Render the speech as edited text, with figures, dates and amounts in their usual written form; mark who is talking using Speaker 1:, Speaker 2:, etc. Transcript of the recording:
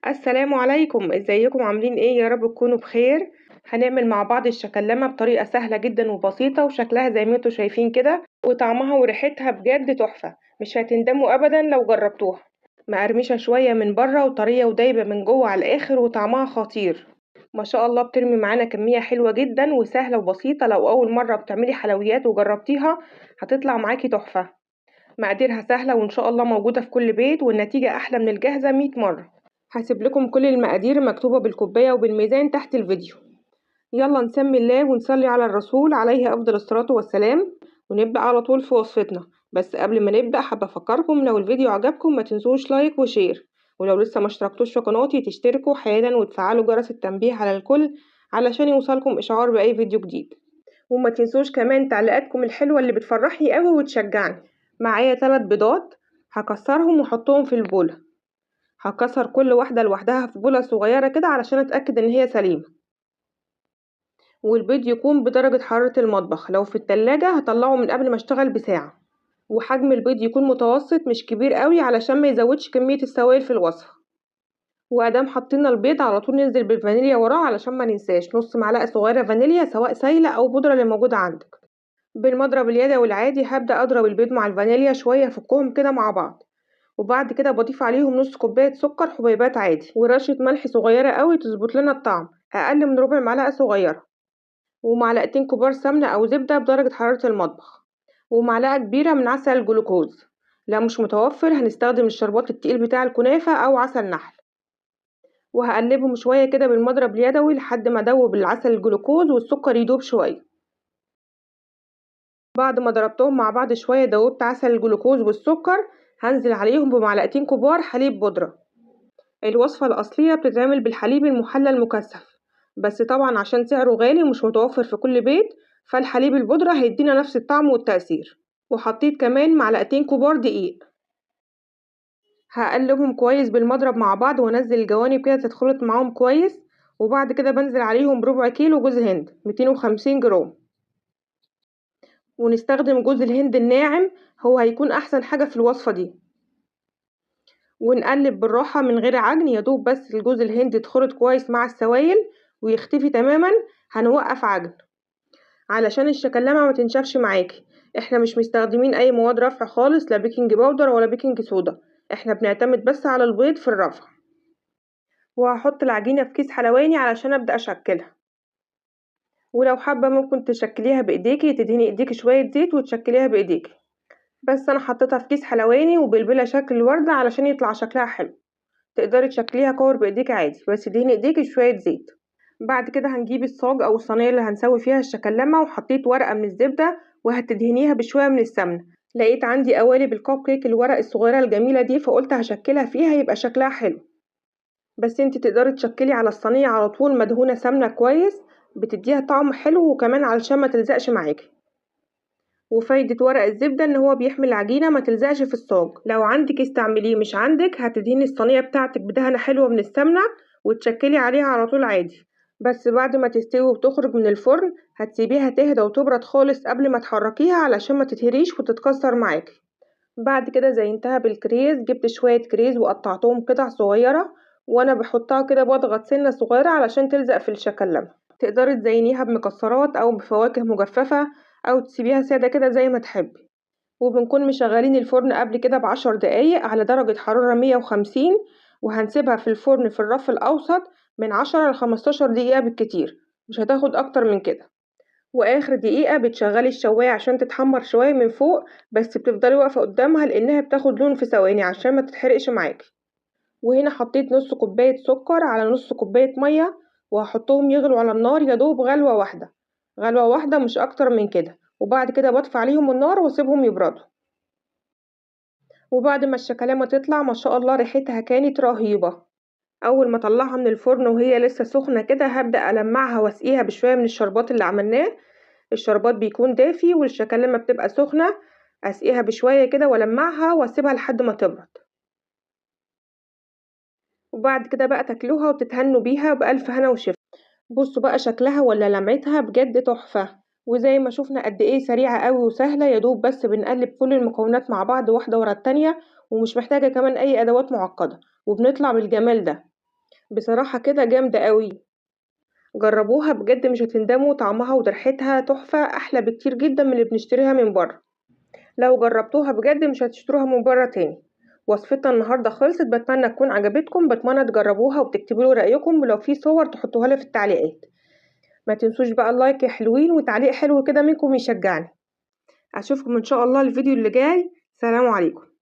Speaker 1: السلام عليكم، ازيكم عاملين ايه؟ يا رب تكونوا بخير. هنعمل مع بعض الشكلمه بطريقه سهله جدا وبسيطه، وشكلها زي ما انتوا شايفين كده، وطعمها وريحتها بجد تحفه. مش هتندموا ابدا لو جربتوها. مقرمشه شويه من بره وطريه ودايبه من جوه على الاخر، وطعمها خطير. ما شاء الله، بترمي معانا كميه حلوه جدا وسهله وبسيطه. لو اول مره بتعملي حلويات وجربتيها هتطلع معاكي تحفه. مقاديرها سهله وان شاء الله موجوده في كل بيت، والنتيجه احلى من الجاهزه 100 مره. هسيب لكم كل المقادير مكتوبة بالكوباية وبالميزان تحت الفيديو. يلا نسمي الله ونصلي على الرسول عليه أفضل الصلاة والسلام، ونبدأ على طول في وصفتنا. بس قبل ما نبدأ حابة أفكركم، لو الفيديو عجبكم ما تنسوش لايك وشير، ولو لسه ما اشتركتوش في قناتي تشتركوا حالا وتفعلوا جرس التنبيه على الكل علشان يوصلكم إشعار بأي فيديو جديد. وما تنسوش كمان تعليقاتكم الحلوة اللي بتفرحني قوي وتشجعني. معايا 3 بيضات، هكسرهم واحطهم في البولة. هكسر كل واحدة لوحدها في بولة صغيرة كده علشان اتأكد ان هي سليمة. والبيض يكون بدرجة حرارة المطبخ، لو في التلاجة هطلعه من قبل ما اشتغل بساعة. وحجم البيض يكون متوسط مش كبير قوي علشان ما يزودش كمية السوائل في الوصفة. وادام حطينا البيض على طول ننزل بالفانيليا وراه علشان ما ننساش نص معلقة صغيرة فانيليا، سواء سايلة او بودرة اللي موجودة عندك. بالمضرب اليدوي العادي هبدأ اضرب البيض مع الفانيليا شوية، افكهم كده مع بعض. وبعد كده بضيف عليهم نص كوباية سكر حبيبات عادي، ورشة ملح صغيرة قوي تظبط لنا الطعم، اقل من ربع معلقة صغيرة. ومعلقتين كبار سمنة او زبدة بدرجة حرارة المطبخ. ومعلقة كبيرة من عسل الجلوكوز. لو مش متوفر هنستخدم الشربات التقيل بتاع الكنافة او عسل نحل. وهقلبهم شوية كده بالمضرب اليدوي لحد ما ادوب العسل الجلوكوز والسكر يدوب شوية. بعد ما ضربتهم مع بعض شوية دوبت عسل الجلوكوز والسكر، هنزل عليهم بمعلقتين كبار حليب بودرة. الوصفة الأصلية بتتعمل بالحليب المحلى المكثف، بس طبعا عشان سعره غالي ومش متوفر في كل بيت، فالحليب البودرة هيدينا نفس الطعم والتأثير. وحطيت كمان معلقتين كبار دقيق. هقلبهم كويس بالمضرب مع بعض وانزل الجوانب كده تتخلط معاهم كويس. وبعد كده بنزل عليهم بربع كيلو جوز هند 250 جرام. ونستخدم جوز الهند الناعم، هو هيكون احسن حاجة في الوصفة دي. ونقلب بالراحة من غير عجن، يدوب بس الجوز الهند يتخلط كويس مع السوائل ويختفي تماما. هنوقف عجن علشان الشكلمة ما تنشفش معاكي. احنا مش مستخدمين اي مواد رفع خالص، لا بيكنج باودر ولا بيكنج صودا. احنا بنعتمد بس على البيض في الرفع. وهحط العجينة في كيس حلواني علشان ابدأ اشكلها. ولو حابة ممكن تشكليها بايديكي، تدهني ايديكي شوية زيت وتشكليها بايديكي. بس انا حطيتها في كيس حلواني وبلبلة شكل الوردة علشان يطلع شكلها حلو. تقدري تشكليها كور بايديك عادي، بس ادهني ايديك شويه زيت. بعد كده هنجيب الصاج او الصينيه اللي هنسوي فيها الشكلمه، وحطيت ورقه من الزبده وهتدهنيها بشويه من السمنه. لقيت عندي قوالب الكب كيك الورق الصغيره الجميله دي، فقلت هشكلها فيها يبقى شكلها حلو. بس انت تقدري تشكلي على الصينيه على طول مدهونه سمنه كويس، بتديها طعم حلو وكمان علشان ما تلزقش معاكي. وفايدة ورق الزبدة ان هو بيحمي العجينة ما تلزقش في الصاج. لو عندك استعمليه، مش عندك هتدهني الصينية بتاعتك بدهنة حلوة من السمنة وتشكلي عليها على طول عادي. بس بعد ما تستوي وتخرج من الفرن هتسيبيها تهدى وتبرد خالص قبل ما تحركيها علشان ما تتهريش وتتكسر معاكي. بعد كده زينتها بالكريز، جبت شوية كريز وقطعتهم قطع صغيرة، وانا بحطها كده بضغط سنة صغيرة علشان تلزق في الشكلمة. تقدري تزينيها بمكسرات او بفواكه مجففة، او تسيبيها سادة كده زي ما تحبي. وبنكون مشغلين الفرن قبل كده ب10 دقايق على درجة حرارة 150، وهنسيبها في الفرن في الرف الأوسط من 10 ل15 دقيقة بالكتير، مش هتاخد أكتر من كده. وآخر دقيقة بتشغلي الشواية عشان تتحمر شوية من فوق، بس بتفضلي واقفة قدامها لأنها بتاخد لون في ثواني عشان ما تتحرقش معاكي. وهنا حطيت نص كوباية سكر على نص كوباية مية، وهحطهم يغلوا على النار يدوب غلوة واحدة. غلوة واحدة مش أكتر من كده، وبعد كده بطفي عليهم النار واسيبهم يبردوا. وبعد ما الشكلامة تطلع ما شاء الله ريحتها كانت رهيبة. اول ما اطلعها من الفرن وهي لسه سخنة كده هبدأ ألمعها واسقيها بشوية من الشربات اللي عملناه. الشربات بيكون دافي والشكلامة بتبقى سخنة. اسقيها بشوية كده والمعها واسيبها لحد ما تبرد. وبعد كده بقى تاكلوها وتتهنوا بيها بألف هنا وشفا. بصوا بقى شكلها ولا لمعتها بجد تحفة. وزي ما شوفنا قد ايه سريعة قوي وسهلة، يدوب بس بنقلب كل المكونات مع بعض واحدة ورا التانية، ومش محتاجة كمان اي ادوات معقدة، وبنطلع بالجمال ده. بصراحة كده جامدة قوي. جربوها بجد مش هتندموا، طعمها وريحتها تحفة، احلى بكتير جدا من اللي بنشتريها من بره. لو جربتوها بجد مش هتشتروها من بره تاني. وصفتنا النهارده خلصت، بتمنى تكون عجبتكم، بتمنى تجربوها وتكتبوا لي رايكم، ولو في صور تحطوها لي في التعليقات. ما تنسوش بقى اللايك يا حلوين، وتعليق حلو كده منكم يشجعني. اشوفكم ان شاء الله الفيديو اللي جاي. سلام عليكم.